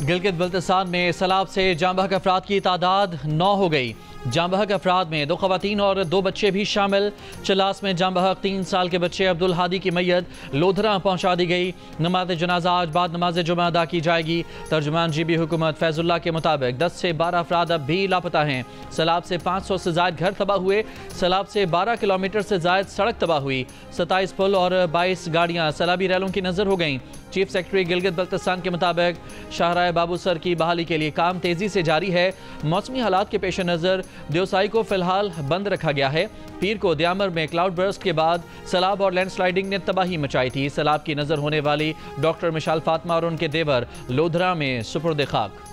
गिलगित बल्तिस्तान में सैलाब से जाँ बहक अफराद की तादाद 9 हो गई। जाँ बहक अफराद में 2 खवातीन और 2 बच्चे भी शामिल। चलास में जाँ बहक 3 साल के बच्चे अब्दुल हादी की मैयत लोधरा पहुंचा दी गई। नमाज जनाजा आज बाद नमाज जुमा अदा की जाएगी। तर्जुमान जीबी हुकूमत फैजुल्ला के मुताबिक 10 से 12 अफराद अब भी लापता हैं। सैलाब से 500 से जायद घर तबाह हुए। सैलाब से 12 किलोमीटर से जायद सड़क तबाह हुई। 27 पुल और 22 गाड़ियाँ सैलाबी रैलों की नजर हो गईं। चीफ सेक्रेटरी गिलगित बल्तिस्तान के मुताबिक शाहराह बाबूसर की बहाली के लिए काम तेजी से जारी है। मौसमी हालात के पेश नज़र देवसाई को फिलहाल बंद रखा गया है। पीर को दयामर में क्लाउड बर्स्ट के बाद सैलाब और लैंडस्लाइडिंग ने तबाही मचाई थी। सैलाब की नजर होने वाली डॉक्टर मिशाल फातिमा और उनके देवर लोधरा में सुपुर्द खाक।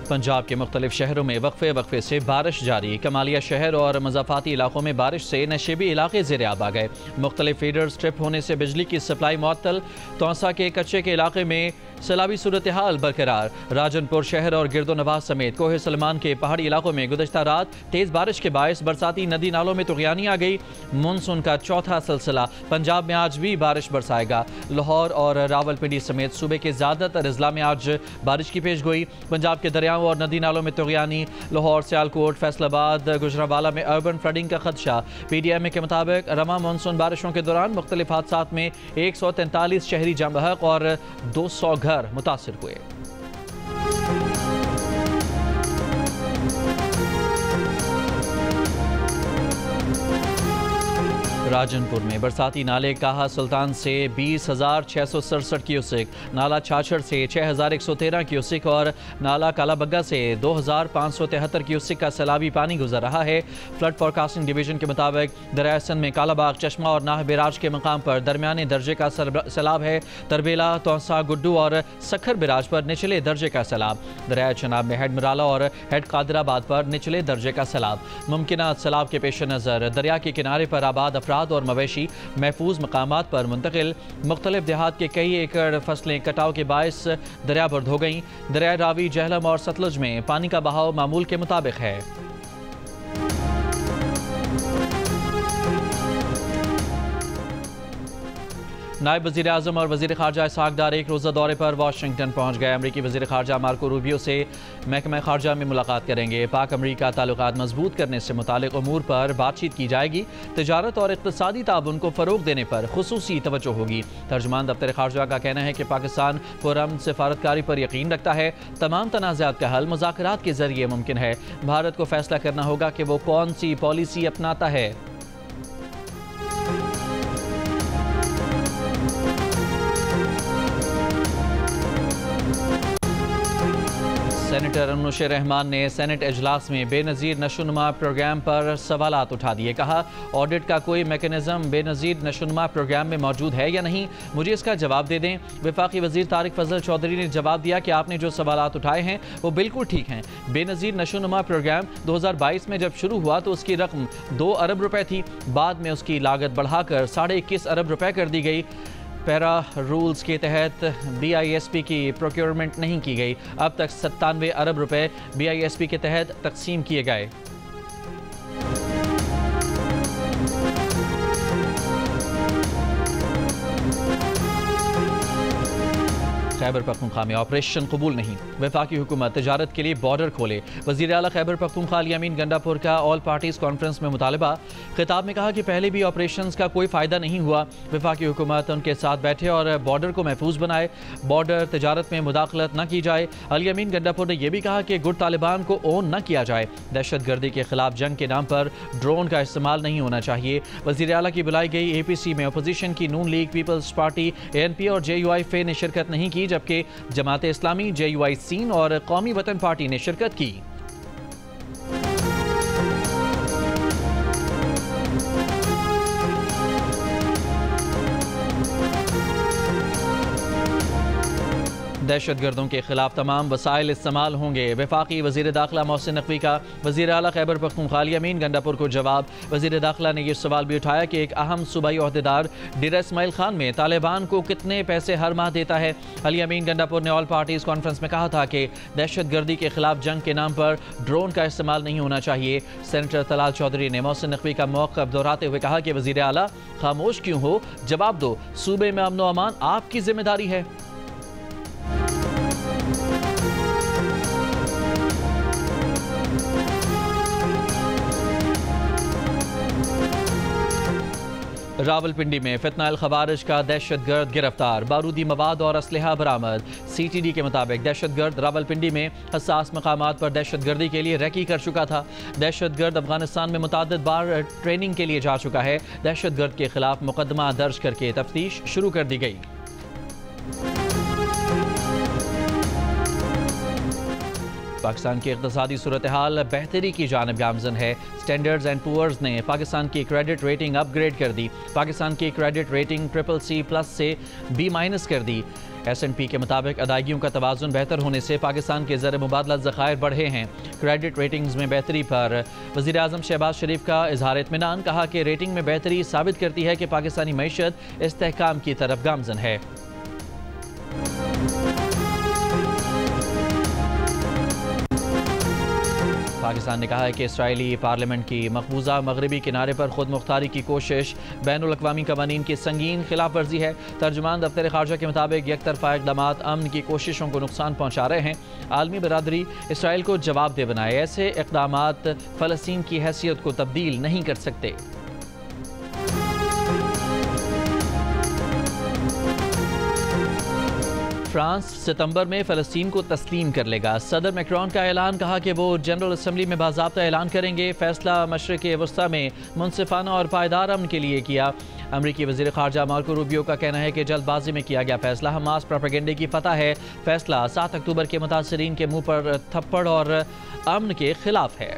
पंजाब के मुख्तलिफ शहरों में वक्फे से बारिश जारी। कमालिया शहर और मज़ाफ़ाती इलाकों में बारिश से नशेबी इलाके ज़ेर-आब आ गए। मुख्तलिफ फीडर्स ट्रिप होने से बिजली की सप्लाई मुअत्तल। तौसा के कच्चे के इलाके में सैलाबी सूरत हाल बरकरार। राजनपुर शहर और गिरदोनवाह समेत कोहे सलमान के पहाड़ी इलाकों में गुज़श्ता रात तेज़ बारिश के बायस बरसाती नदी नालों में तुग़यानी आ गई। मानसून का चौथा सिलसिला पंजाब में आज भी बारिश बरसाएगा। लाहौर और रावलपिंडी समेत सूबे के ज़्यादातर अजला में आज बारिश की पेश गोई। पंजाब के दरियाओं और नदी नालों में तुग़यानी। लाहौर, सियालकोट, फैसलाबाद, गुजरांवाला में अर्बन फ्लडिंग का खदशा। PDMA के मुताबिक रमा मानसून बारिशों के दौरान मुख्तलिफ हादसात में 143 शहरी जाँ बहक और 200 घर मुतासिर हुए। राजनपुर में बरसाती नाले काहा सुल्तान से 20,667 क्यूसिक, नाला छाछड़ से 6,113 क्यूसिक और नाला कालाबग्गा से 2,573 क्यूसिक का सैलाबी पानी गुजर रहा है। फ्लड फोरकास्टिंग डिवीजन के मुताबिक दरिया सिंध में कालाबाग, चश्मा और नाह बिराज के मकाम पर दरमियाने दर्जे का सैलाब है। तरबेला, तौसा, गुड्डू और सखर बिराज पर निचले दर्जे का सैलाब। दरिया चनाब में हेड मराला और हेड कादराबाद पर निचले दर्जे का सैलाब। मुमकिन सैलाब के पेश नज़र दरिया के किनारे पर आबाद अफराद और मवेशी महफूज मकामात पर मुंतकिल। मुख्तलिफ देहात के कई एकड़ फसलें कटाव के बायस दरियाबर्द हो गईं। दरिया रावी, जहलम और सतलुज में पानी का बहाव मामूल के मुताबिक है। नायब वज़ीर आज़म और वज़ीर ख़ारजा इसहाक़ डार एक रोज़ा दौरे पर वाशिंगटन पहुँच गए। अमरीकी वज़ीर ख़ारजा मार्को रूबियो से महकमा ख़ारजा में मुलाकात करेंगे। पाक अमरीका ताल्लुकात मजबूत करने से मुतालिक अमूर पर बातचीत की जाएगी। तिजारत और इक़्तिसादी ताउन को फ़रोग़ देने पर ख़ुसूसी तवज्जो होगी। तर्जुमान दफ्तर ख़ारजा का कहना है कि पाकिस्तान पुरअमन सिफारतकारी पर यकीन रखता है। तमाम तनाज़ात का हल मुज़ाकरात के ज़रिए मुमकिन है। भारत को फ़ैसला करना होगा कि वो कौन सी पॉलिसी अपनाता है। सेनेटर अनुशे रहमान ने सेनेट इजलास में बेनज़ीर नशोनुमा प्रोग्राम पर सवालात उठा दिए। कहा, ऑडिट का कोई मैकेनिज़्म बेनज़ीर नशोनुमा प्रोग्राम में मौजूद है या नहीं, मुझे इसका जवाब दे दें। वफाकी वज़ीर तारिक फजल चौधरी ने जवाब दिया कि आपने जो सवालात उठाए हैं वो बिल्कुल ठीक हैं। बेनज़ीर नशोनुमा प्रोग्राम 2022 में जब शुरू हुआ तो उसकी रकम 2 अरब रुपए थी। बाद में उसकी लागत बढ़ाकर 21.5 अरब रुपए कर दी गई। पैरा रूल्स के तहत BISP की प्रोक्योरमेंट नहीं की गई। अब तक 97 अरब रुपए BISP के तहत तकसीम किए गए। खैबर पख्तूनख्वा में ऑपरेशन कबूल नहीं। वफाकी हुकूमत तिजारत के लिए बॉर्डर खोले। वज़ीर आला खैबर पख्तूनख्वा अमीन गंडापुर का ऑल पार्टीज कॉन्फ्रेंस में मुतालबा। खिताब में कहा कि पहले भी ऑपरेशन का कोई फ़ायदा नहीं हुआ। वफाकी हुकूमत उनके साथ बैठे और बॉर्डर को महफूज बनाए। बॉर्डर तिजारत में मुदाखलत न की जाए। अमीन गंडापुर ने यह भी कहा कि गुट तालिबान को ओन न किया जाए। दहशत गर्दी के खिलाफ जंग के नाम पर ड्रोन का इस्तेमाल नहीं होना चाहिए। वज़ीर आला की बुलाई गई APC में अपोजिशन की नून लीग, पीपल्स पार्टी, ANP और JUI फे ने शिरकत नहीं की, जबकि जमात इस्लामी, JUI सीन और कौमी वतन पार्टी ने शिरकत की। दहशत गर्दों के खिलाफ तमाम वसाइल इस्तेमाल होंगे। वफाकी वज़ीर दाखिला मोहसिन नकवी का वज़ीर आला खैबर पख्तूनख्वा अली अमीन गंडापुर को जवाब। वज़ीर दाखिला ने यह सवाल भी उठाया कि एक अहम सूबाई ओहदेदार डेरा इस्माइल खान में तालिबान को कितने पैसे हर माह देता है। अली अमीन गंडापुर ने ऑल पार्टीज कॉन्फ्रेंस में कहा था कि दहशत गर्दी के खिलाफ जंग के नाम पर ड्रोन का इस्तेमाल नहीं होना चाहिए। सेनेटर तलाल चौधरी ने मोहसिन नकवी का मौक़िफ़ दोहराते हुए कहा कि वज़ीर आला खामोश क्यों हो, जवाब दो, सूबे में अमन व अमान आपकी जिम्मेदारी है। रावलपिंडी में फितनाल खवारिज का दहशतगर्द गिरफ्तार, बारूदी मवाद और असलहा बरामद। CTD के मुताबिक दहशतगर्द रावलपिंडी में हसास मकामात पर दहशतगर्दी के लिए रैकी कर चुका था। दहशतगर्द अफगानिस्तान में मुताद्दिद बार ट्रेनिंग के लिए जा चुका है। दहशतगर्द के खिलाफ मुकदमा दर्ज करके तफ्तीश शुरू कर दी गई। पाकिस्तान की इक़्तिसादी सूरत हाल बेहतरी की जानिब गामज़न है। स्टैंडर्ड्स एंड पुअर्स ने पाकिस्तान की क्रेडिट रेटिंग अपग्रेड कर दी। पाकिस्तान की क्रेडिट रेटिंग CCC+ से B- कर दी। S&P के मुताबिक अदायगियों का तवाज़ुन बेहतर होने से पाकिस्तान के ज़र मुबादला ज़खायर बढ़े हैं। क्रेडिट रेटिंग्स में बेहतरी पर वज़ीर आज़म शहबाज शरीफ का इजहार इत्मीनान, कहा कि रेटिंग में बेहतरी साबित करती है कि पाकिस्तानी मईशत इस्तेहकाम की तरफ गामज़न है। पाकिस्तान ने कहा है कि इसराइली पार्लियामेंट की मकबूजा मगरबी किनारे पर खुद मुख्तारी की कोशिश बैनुल-अक़वामी कवानीन की संगीन खिलाफ वर्जी है। तर्जुमान दफ्तर ख़ारजा के मुताबिक यकतरफ़ा इक़दामात अमन की कोशिशों को नुकसान पहुँचा रहे हैं। आलमी बरादरी इसराइल को जवाबदेह बनाए। ऐसे इक़दामात फ़लस्तीन की हैसियत को तब्दील नहीं कर सकते। फ्रांस सितंबर में फ़लस्तीन को तस्लीम कर लेगा। सदर मैक्रोन का ऐलान, कहा कि वो जनरल असम्बली में बाज़ाब्ता ऐलान करेंगे। फैसला मशरिक़ वस्ता में मुनसिफाना और पायदार अमन के लिए किया। अमरीकी वज़ीर ख़ारजा मार्को रूबियो का कहना है कि जल्दबाजी में किया गया फैसला हमास प्रोपेगेंडे की फतह है। फैसला 7 अक्टूबर के मुतासरीन के मुंह पर थप्पड़ और अमन के खिलाफ है।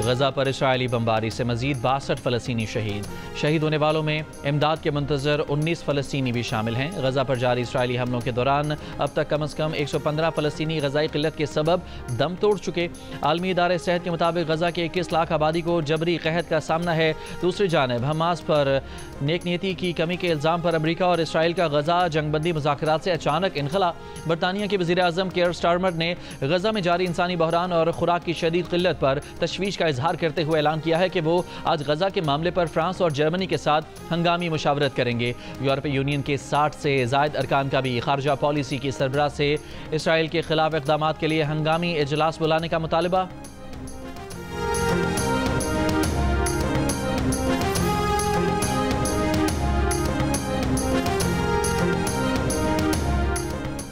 गजा पर इसराइली बमबारी से मजीद 62 फ़लस्तीनी शहीद होने वालों में इमदाद के मुंतज़र 19 फ़लस्तीनी भी शामिल हैं। गजा पर जारी इसराइली हमलों के दौरान अब तक कम अज़ कम 115 फ़लस्तीनी गज़ाई क़िल्लत के सबब दम तोड़ चुके। आलमी इदारे सेहत के मुताबिक गजा के 21 लाख आबादी को जबरी कहत का सामना है। दूसरी जानब हमास पर नेकनीयती की कमी के इल्ज़ाम पर अमरीका और इसराइल का गजा जंगबंदी मुज़ाकरात से अचानक इनखला। बरतानिया के वज़ीर आज़म केयर स्टारमर ने गजा में जारी इंसानी बहरान और खुराक की शदीद क़िल्लत पर तशवीश का इजहार करते हुए ऐलान किया है कि वो आज गजा के मामले पर फ्रांस और जर्मनी के साथ हंगामी मुशावरत करेंगे। यूरोपीय यूनियन के 60 से ज़ायद अरकान का भी खारजा पॉलिसी की सरबराह से इसराइल के खिलाफ इक़दामात के लिए हंगामी इजलास बुलाने का मुतालबा।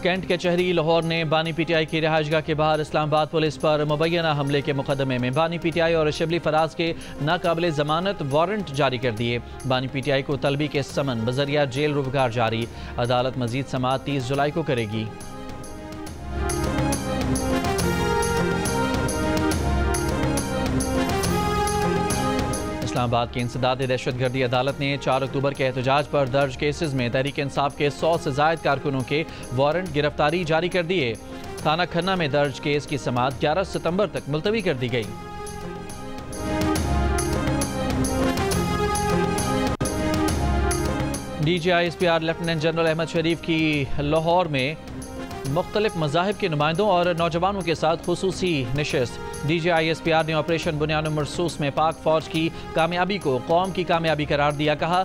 कैंट कचहरी लाहौर ने बानी PTI की रिहाइशगाह के बाहर इस्लामाबाद पुलिस पर मुबैना हमले के मुकदमे में बानी PTI और शिबली फराज के नाकाबिले ज़मानत वारंट जारी कर दिए। बानी PTI को तलबी के समन बजरिया जेल रुबगार जारी। अदालत मजीद समाअत 30 जुलाई को करेगी। इस्लामाबाद की इंसदाद दहशतगर्दी अदालत ने 4 अक्टूबर के एहतजाज पर दर्ज केसेस में तहरीक इंसाफ के 100 से ज़ायद कारकुनों के वारंट गिरफ्तारी जारी कर दिए। थाना खन्ना में दर्ज केस की समाअत 11 सितंबर तक मुलतवी कर दी गई। DGISPR लेफ्टिनेंट जनरल अहमद शरीफ की लाहौर में मुख्तलिफ मज़ाहिब के नुमाइंदों और नौजवानों के साथ खुसूसी नशिस्त। DGISPR ने ऑपरेशन बुनियान मरसूस में पाक फौज की कामयाबी को कौम की कामयाबी करार दिया। कहा,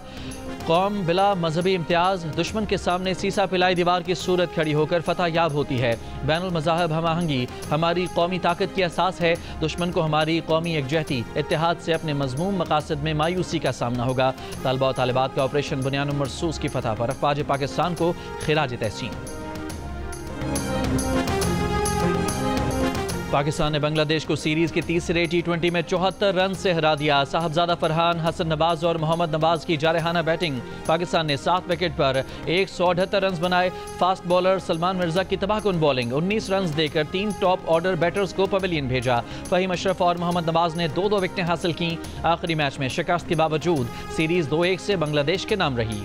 कौम बिला मजहबी इम्तियाज दुश्मन के सामने सीसा पिलाई दीवार की सूरत खड़ी होकर फतह याब होती है। बैनुल मज़ाहब हम आहंगी हमारी कौमी ताकत की असास है। दुश्मन को हमारी कौमी एकजहती इत्तेहाद से अपने मज़मूम मकासद में मायूसी का सामना होगा। तालबा और तालिबात का ऑपरेशन बुनियान मरसूस की फतह पर अफवाज पाकिस्तान को खिराज तहसीन। पाकिस्तान ने बांग्लादेश को सीरीज के तीसरे टी20 में 74 रन से हरा दिया। साहबजादा फरहान, हसन नवाज और मोहम्मद नवाज की जारहाना बैटिंग। पाकिस्तान ने 7 विकेट पर 178 रन बनाए। फास्ट बॉलर सलमान मिर्जा की तबाहकुन बॉलिंग, 19 रन देकर 3 टॉप ऑर्डर बैटर्स को पवेलियन भेजा। फहीम अशरफ और मोहम्मद नवाज ने 2-2 विकेटें हासिल की। आखिरी मैच में शिकस्त के बावजूद सीरीज 2-1 से बांग्लादेश के नाम रही।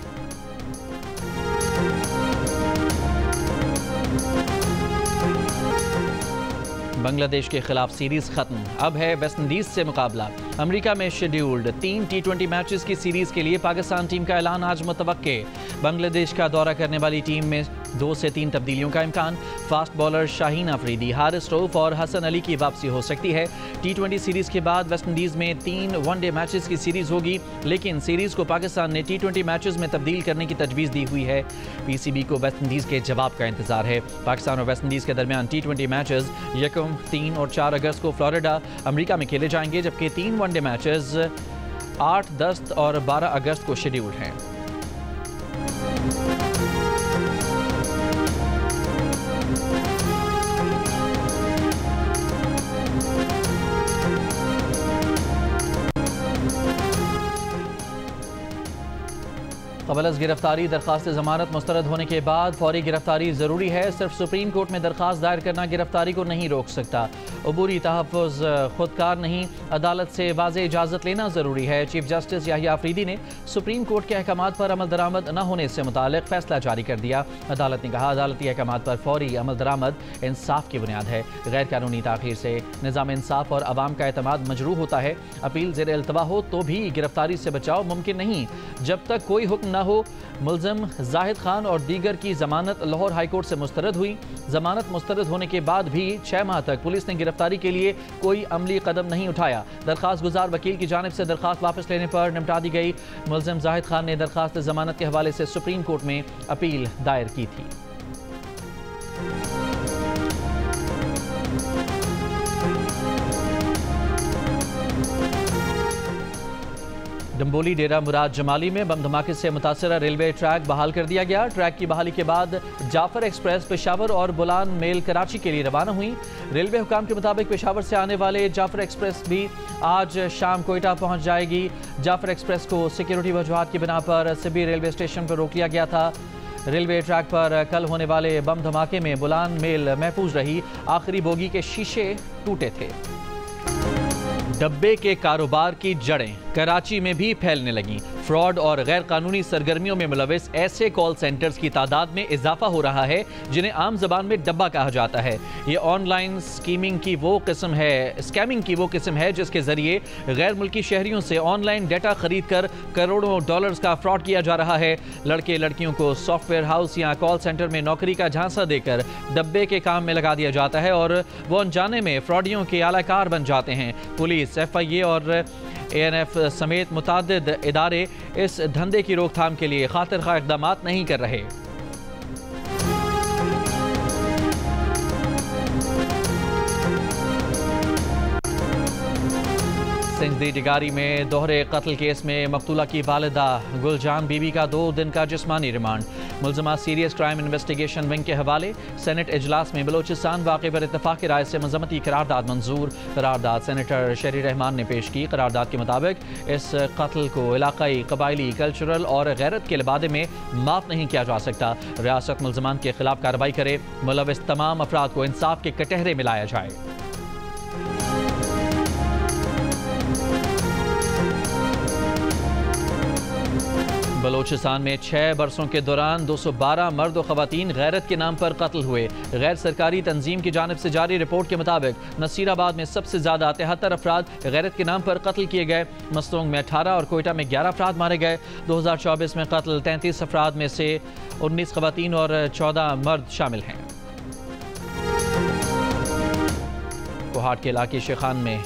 बांग्लादेश के खिलाफ सीरीज खत्म, अब है वेस्ट इंडीज से मुकाबला। अमेरिका में शेड्यूल्ड 3 टी20 मैचेस की सीरीज के लिए पाकिस्तान टीम का ऐलान आज मुतवक्के। बांग्लादेश का दौरा करने वाली टीम में 2 से 3 तब्दीलियों का इम्कान। फास्ट बॉलर शाहीन अफरीदी, हारिस रऊफ और हसन अली की वापसी हो सकती है। टी20 सीरीज के बाद वेस्ट इंडीज में 3 वनडे मैचेस की सीरीज होगी, लेकिन सीरीज को पाकिस्तान ने टी20 मैचेस में तब्दील करने की तजवीज़ दी हुई है। पीसीबी को वेस्ट इंडीज के जवाब का इंतजार है। पाकिस्तान और वेस्ट इंडीज के दरमियान टी20 मैचेस 1, 3 और 4 अगस्त को फ्लोरिडा, अमेरिका में खेले जाएंगे, जबकि 3 वनडे मैचेस 8, 10 और 12 अगस्त को शेड्यूल्ड हैं। कबल गिरफ्तारी दरखास्त जमानत मुस्तरद होने के बाद फौरी गिरफ्तारी ज़रूरी है। सिर्फ सुप्रीम कोर्ट में दरखास्त दायर करना गिरफ्तारी को नहीं रोक सकता। अबूरी तहफ़्फ़ुज़ खुदकार नहीं, अदालत से वाज़ेह इजाज़त लेना ज़रूरी है। चीफ जस्टिस याहिया अफरीदी ने सुप्रीम कोर्ट के अहकामात पर अमल दरामद न होने से मुतालिक फ़ैसला जारी कर दिया। अदालत ने कहा, अदालती अहकामात पर फौरी अमल दरामद इंसाफ की बुनियाद है। गैर कानूनी ताख़ीर से निज़ाम इंसाफ और अवाम का एतमाद मजरूह होता है। अपील ज़ेर इल्तवा हो तो भी गिरफ्तारी से बचाव मुमकिन नहीं जब तक कोई हुक्म न हो। मुल्ज़िम जाहिद खान और दीगर की जमानत लाहौर हाई कोर्ट से मुस्तरद हुई। जमानत मुस्तरद होने के बाद भी 6 माह तक पुलिस ने गिरफ्तारी के लिए कोई अमली कदम नहीं उठाया। दरखास्त गुजार वकील की जानिब से दरखास्त वापस लेने पर निपटा दी गई। मुल्ज़िम जाहिद खान ने दरखास्त जमानत के हवाले से सुप्रीम कोर्ट में अपील दायर की थी। डंबोली डेरा मुराद जमाली में बम धमाके से मुतासरा रेलवे ट्रैक बहाल कर दिया गया। ट्रैक की बहाली के बाद जाफर एक्सप्रेस पेशावर और बुलान मेल कराची के लिए रवाना हुई। रेलवे हुकाम के मुताबिक पेशावर से आने वाले जाफर एक्सप्रेस भी आज शाम कोयटा पहुंच जाएगी। जाफर एक्सप्रेस को सिक्योरिटी वजूहात की बिना पर सिबी रेलवे स्टेशन पर रोक लिया गया था। रेलवे ट्रैक पर कल होने वाले बम धमाके में बुलान मेल महफूज रही। आखिरी बोगी के शीशे टूटे थे। डब्बे के कारोबार की जड़ें कराची में भी फैलने लगी। फ्रॉड और गैर कानूनी सरगर्मियों में मुलविस ऐसे कॉल सेंटर्स की तादाद में इजाफा हो रहा है जिन्हें आम जबान में डब्बा कहा जाता है। ये ऑनलाइन स्कैमिंग की वो किस्म है जिसके जरिए गैर मुल्की शहरियों से ऑनलाइन डेटा खरीद कर करोड़ों डॉलर्स का फ्रॉड किया जा रहा है। लड़के लड़कियों को सॉफ्टवेयर हाउस या कॉल सेंटर में नौकरी का झांसा देकर डब्बे के काम में लगा दिया जाता है और वो अनजाने में फ्रॉडियों के आलाकार बन जाते हैं। पुलिस, FIA और ANF समेत मुतादिद इदारे इस धंधे की रोकथाम के लिए खातिर-खा इक़दाम नहीं कर रहे। सिंधी डिगारी में दोहरे कत्ल केस में मकतूला की वालिदा गुलजान बीबी का 2 दिन का जिस्मानी रिमांड। मुल्ज़िमा सीरियस क्राइम इन्वेस्टिगेशन विंग के हवाले। सेनेट इजलास में बलोचिस्तान वाक़े पर इत्तफ़ाक़ी राय से मज़म्मती करारदाद मंजूर। करारदाद सेनेटर शहरी रहमान ने पेश की। करारदाद के मुताबिक इस कत्ल को इलाकाई, कबायली, कल्चरल और गैरत के लिबादे में माफ़ नहीं किया जा सकता। रियासत मुल्ज़िमान के खिलाफ कार्रवाई करे। मुलविस तमाम अफराद को इंसाफ के कटहरे में लाया जाए। बलोचिस्तान में 6 बरसों के दौरान 212 मर्द और ख़वातीन गैरत के नाम पर कत्ल हुए। गैर सरकारी तंजीम की जानिब से जारी रिपोर्ट के मुताबिक नसीराबाद में सबसे ज़्यादा 73 अफराद गैरत के नाम पर कत्ल किए गए। मसरूंग में 18 और कोयटा में 11 अफराद मारे गए। 2024 में कत्ल 33 अफराद में से 19 ख़वातीन और 14 मर्द शामिल हैं। कोहाट के इलाके शेखान में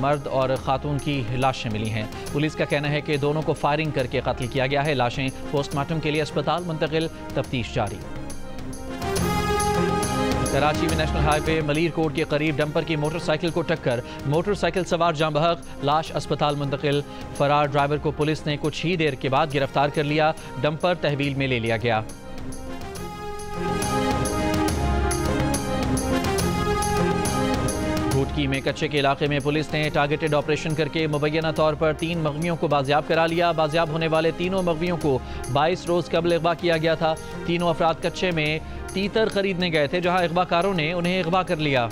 मर्द और खातून की लाशें मिली हैं। पुलिस का कहना है कि दोनों को फायरिंग करके कत्ल किया गया है। लाशें पोस्टमार्टम के लिए अस्पताल मुंतकिल, तफ्तीश जारी। कराची में नेशनल हाईवे मलीर कोट के करीब डंपर की मोटरसाइकिल को टक्कर, मोटरसाइकिल सवार जाँ बहक, लाश अस्पताल मुंतकिल। फरार ड्राइवर को पुलिस ने कुछ ही देर के बाद गिरफ्तार कर लिया। डंपर तहवील में ले लिया गया। कोटकी में कच्चे के इलाके में पुलिस ने टारगेटेड ऑपरेशन करके मुबैना तौर पर 3 मगवियों को बाजियाब करा लिया। बाजियाब होने वाले तीनों मगवियों को 22 रोज कबल अगवा किया गया था। तीनों अफराद कच्चे में तीतर खरीदने गए थे, जहां अगवाकारों ने उन्हें अगवा कर लिया।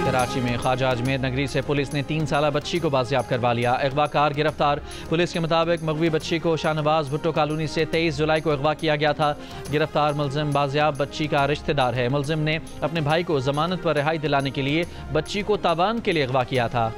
कराची में ख्वाजा अजमेर नगरी से पुलिस ने 3 साला बच्ची को बाजियाब करवा लिया। अगवाकार गिरफ्तार। पुलिस के मुताबिक मगवी बच्ची को शाहनवाज भुट्टो कॉलोनी से 23 जुलाई को अगवा किया गया था। गिरफ्तार मुलजिम बाजियाब बच्ची का रिश्तेदार है। मुलजिम ने अपने भाई को जमानत पर रिहाई दिलाने के लिए बच्ची को ताबान के लिए अगवा किया था।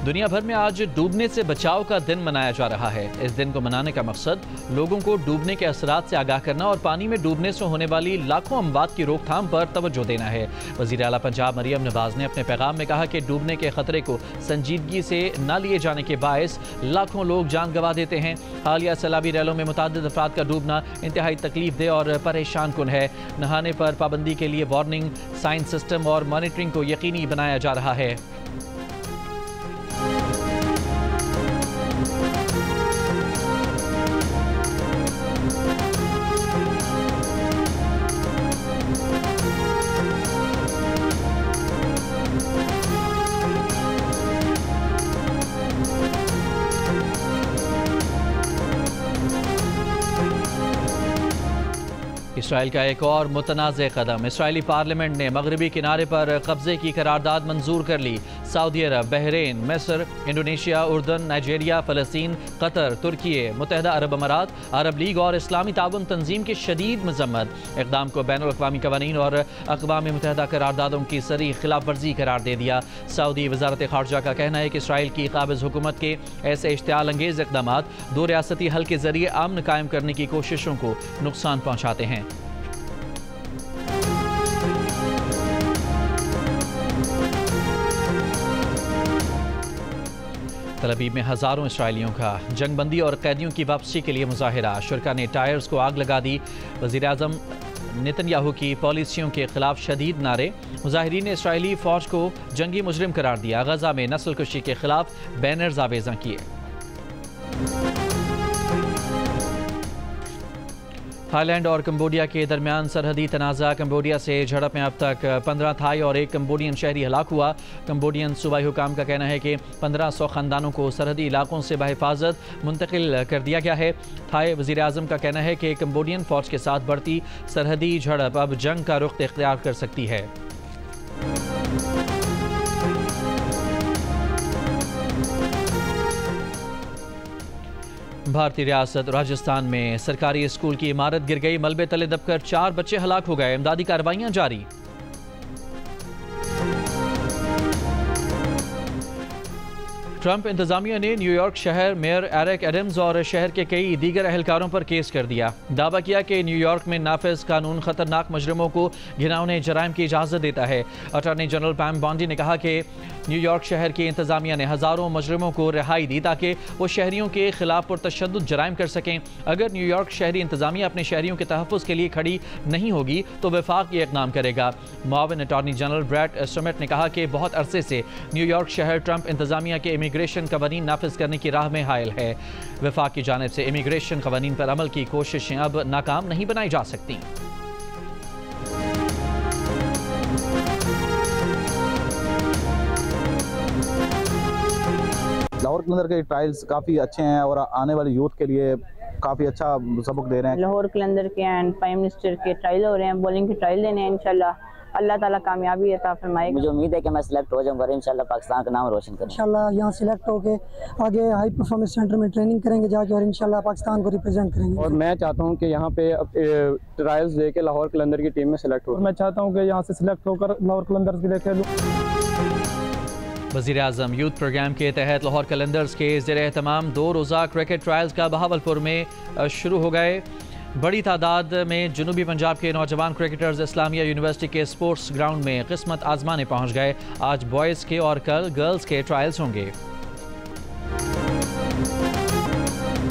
दुनिया भर में आज डूबने से बचाव का दिन मनाया जा रहा है। इस दिन को मनाने का मकसद लोगों को डूबने के असरात से आगाह करना और पानी में डूबने से होने वाली लाखों अमवात की रोकथाम पर तवज्जो देना है। वज़ीर आला पंजाब मरियम नवाज ने अपने पैगाम में कहा कि डूबने के खतरे को संजीदगी से न लिए जाने के बायस लाखों लोग जान गंवा देते हैं। हालिया सैलाबी रैलों में मुताद्दिद अफराद का डूबना इंतहाई तकलीफदेह और परेशान कुन है। नहाने पर पाबंदी के लिए वार्निंग, साइन सिस्टम और मॉनिटरिंग को यकीनी बनाया जा रहा है। इसराइल का एक और मुतनाज़े कदम। इसराइली पार्लियामेंट ने मगरबी किनारे पर कब्जे की करारदाद मंजूर कर ली। सऊदी अरब, बहरीन, मिस्र, इंडोनेशिया, उर्दन, नाइजीरिया, फ़लस्तीन, कतर, तुर्की, मुत्तहिदा अरब अमारात, अरब लीग और इस्लामी ताउन तंजीम की शदीद मजम्मत। इक़दाम को बैनुल अक़वामी क़वानीन और अक़वाम मुत्तहिदा करारदादों की सरी खिलाफ वर्जी करार दे दिया। सऊदी वज़ारत ख़ारजा का कहना है कि इसराइल की काबिज़ हुकूमत के ऐसे इश्तिआल अंगेज़ इक़दाम दो रियासती हल के ज़रिए अमन कायम करने की कोशिशों को नुकसान पहुँचाते हैं। तल अवीव में हज़ारों इसराइलियों का जंगबंदी और कैदियों की वापसी के लिए मुजाहिरा। शुरका ने टायर्स को आग लगा दी। वज़ीर-ए-आज़म नेतन्याहू की पॉलिसियों के खिलाफ शदीद नारे। मुजाहिरीन ने इसराइली फ़ौज को जंगी मुजरिम करार दिया। गजा में नस्ल कुशी के खिलाफ बैनर्स आवेज़ा किए। थाईलैंड और कंबोडिया के दरमियान सरहदी तनाज़ा। कंबोडिया से झड़प में अब तक 15 थाई और 1 कंबोडियन शहरी हलाक हुआ। कंबोडियन सूबाई हुकाम का कहना है कि 1500 ख़ानदानों को सरहदी इलाकों से बहिफाजत मुंतकिल कर दिया गया है। थाई वज़ीर आज़म का कहना है कि कंबोडियन फ़ौज के साथ बढ़ती सरहदी झड़प अब जंग का रुख इख्तियार कर सकती है। भारतीय रियासत राजस्थान में सरकारी स्कूल की इमारत गिर गई। मलबे तले दबकर 4 बच्चे हलाक हो गए। इमदादी कार्रवाइयां जारी। ट्रंप इंतजामिया ने न्यूयॉर्क शहर मेयर एरिक एडम्स और शहर के कई दीगर अहलकारों पर केस कर दिया। दावा किया कि न्यूयॉर्क में नाफिज कानून खतरनाक मुजरिमों को घिनौने जराइम की इजाज़त देता है। अटॉर्नी जनरल पैम बॉन्डी ने कहा कि न्यूयॉर्क शहर की इंतजामिया ने हज़ारों मुजरिमों को रिहाई दी ताकि वो शहरियों के खिलाफ पुरतशद्दुद जराइम कर सकें। अगर न्यूयॉर्क शहरी इंतजामिया अपने शहरियों के तहफ़्फ़ुज़ के लिए खड़ी नहीं होगी तो वफाक ये इक़दाम करेगा। मुआविन अटॉर्नी जनरल ब्रैड स्टर्मेट ने कहा कि बहुत अरसे से न्यूयॉर्क शहर ट्रंप इंतजामिया के इमिग्रेशन कवानीन नाफिज करने की राह में हायल है। वफाक की जानिब से इमिग्रेशन कवानीन पर अमल की कोशिशें अब नाकाम नहीं बनाई जा सकती। लाहौर कलंदर के ट्रायल्स काफ़ी अच्छे हैं और आने वाले यूथ के लिए काफ़ी अच्छा सबक दे रहे हैं। लाहौर कलंदर के एंड प्राइम मिनिस्टर के ट्रायल हो रहे हैं, बॉलिंग के ट्रायल लेने हैं। इंशाल्लाह अल्लाह ताला कामयाबी अता फरमाएगा। मुझे उम्मीद है कि मैं सिलेक्ट हो जाऊंगा और इंशाल्लाह पाकिस्तान का नाम रोशन करूंगा। इंशाल्लाह यहाँ सिलेक्ट होके आगे हाई परफॉर्मेंस सेंटर में ट्रेनिंग करेंगे जाके और इंशाल्लाह पाकिस्तान को रिप्रेजेंट करेंगे। और मैं चाहता हूँ कि यहाँ पे ट्रायल्स लेके लाहौर कलंदर की टीम में सिलेक्ट हो। मैं चाहता हूँ कि यहाँ से सिलेक्ट होकर लाहौर कलंदर्स के लिए खेलूँ। वज़ीर आज़म यूथ प्रोग्राम के तहत लाहौर कलंदर्स के ज़ेर-ए-एहतमाम 2 रोज़ा क्रिकेट ट्रायल्स का बहावलपुर में शुरू हो गए। बड़ी तादाद में जनूबी पंजाब के नौजवान क्रिकेटर्स इस्लामिया यूनिवर्सिटी के स्पोर्ट्स ग्राउंड में किस्मत आजमाने पहुंच गए। आज बॉयज़ के और कल गर्ल्स के ट्रायल्स होंगे।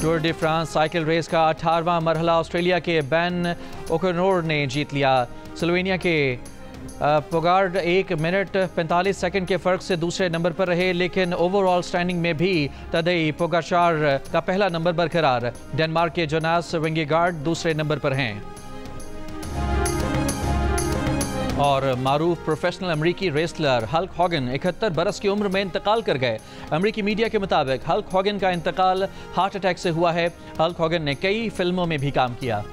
Tour de France cycle race का 18वां मरहला ऑस्ट्रेलिया के बेन ओकनोर ने जीत लिया। स्लोवेनिया के पोगार्ड 1 मिनट 45 सेकंड के फ़र्क से दूसरे नंबर पर रहे, लेकिन ओवरऑल स्टैंडिंग में भी तदेई पोगाचार का पहला नंबर बरकरार। डेनमार्क के जोनास विंगेगार्ड दूसरे नंबर पर हैं। और मारूफ प्रोफेशनल अमरीकी रेसलर हल्क हॉगन 71 बरस की उम्र में इंतकाल कर गए। अमरीकी मीडिया के मुताबिक हल्क हॉगन का इंतकाल हार्ट अटैक से हुआ है। हल्क हॉगन ने कई फिल्मों में भी काम किया।